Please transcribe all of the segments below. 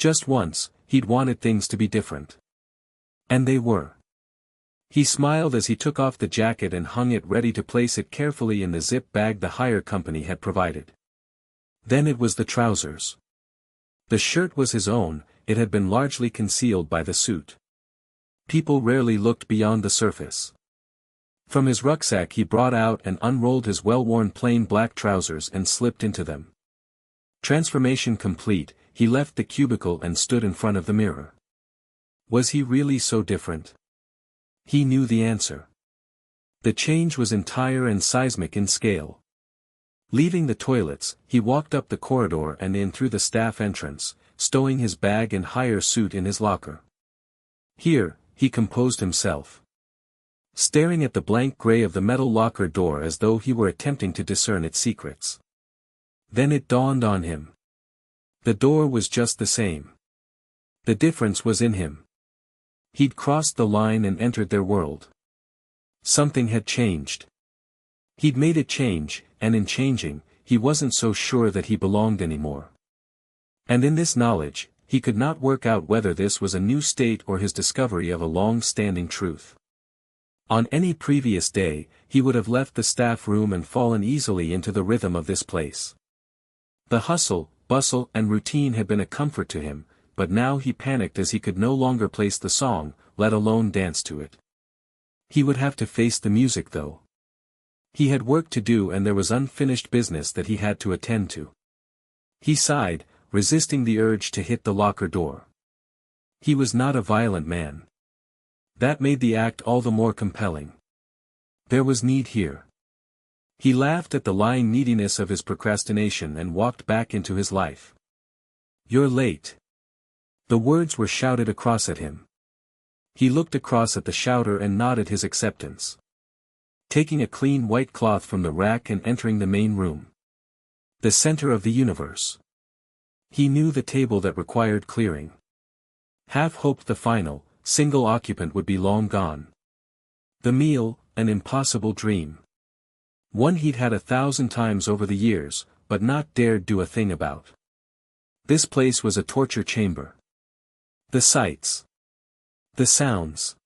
Just once, he'd wanted things to be different. And they were. He smiled as he took off the jacket and hung it ready to place it carefully in the zip bag the hire company had provided. Then it was the trousers. The shirt was his own, it had been largely concealed by the suit. People rarely looked beyond the surface. From his rucksack he brought out and unrolled his well-worn plain black trousers and slipped into them. Transformation complete, he left the cubicle and stood in front of the mirror. Was he really so different? He knew the answer. The change was entire and seismic in scale. Leaving the toilets, he walked up the corridor and in through the staff entrance, stowing his bag and hire suit in his locker. Here, he composed himself. Staring at the blank gray of the metal locker door as though he were attempting to discern its secrets. Then it dawned on him. The door was just the same. The difference was in him. He'd crossed the line and entered their world. Something had changed. He'd made a change, and in changing, he wasn't so sure that he belonged anymore. And in this knowledge, he could not work out whether this was a new state or his discovery of a long-standing truth. On any previous day, he would have left the staff room and fallen easily into the rhythm of this place. The hustle, bustle and routine had been a comfort to him, but now he panicked as he could no longer place the song, let alone dance to it. He would have to face the music though. He had work to do and there was unfinished business that he had to attend to. He sighed, resisting the urge to hit the locker door. He was not a violent man. That made the act all the more compelling. There was need here. He laughed at the lying neediness of his procrastination and walked back into his life. "You're late." The words were shouted across at him. He looked across at the shouter and nodded his acceptance. Taking a clean white cloth from the rack and entering the main room. The center of the universe. He knew the table that required clearing. Half hoped the final, single occupant would be long gone. The meal, an impossible dream. One he'd had 1,000 times over the years, but not dared do a thing about. This place was a torture chamber. The sights. The sounds.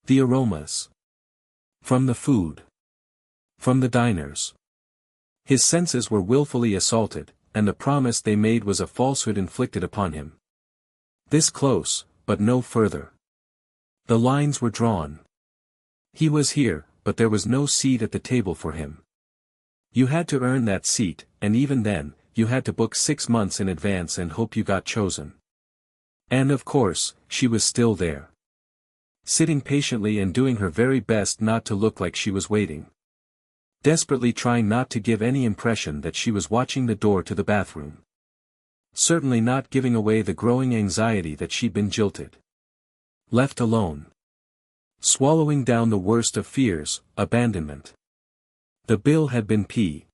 The aromas. From the food. From the diners. His senses were willfully assaulted, and the promise they made was a falsehood inflicted upon him. This close, but no further. The lines were drawn. He was here, but there was no seat at the table for him. You had to earn that seat, and even then, you had to book 6 months in advance and hope you got chosen. And of course, she was still there. Sitting patiently and doing her very best not to look like she was waiting. Desperately trying not to give any impression that she was watching the door to the bathroom. Certainly not giving away the growing anxiety that she'd been jilted. Left alone. Swallowing down the worst of fears, abandonment. The bill had been P.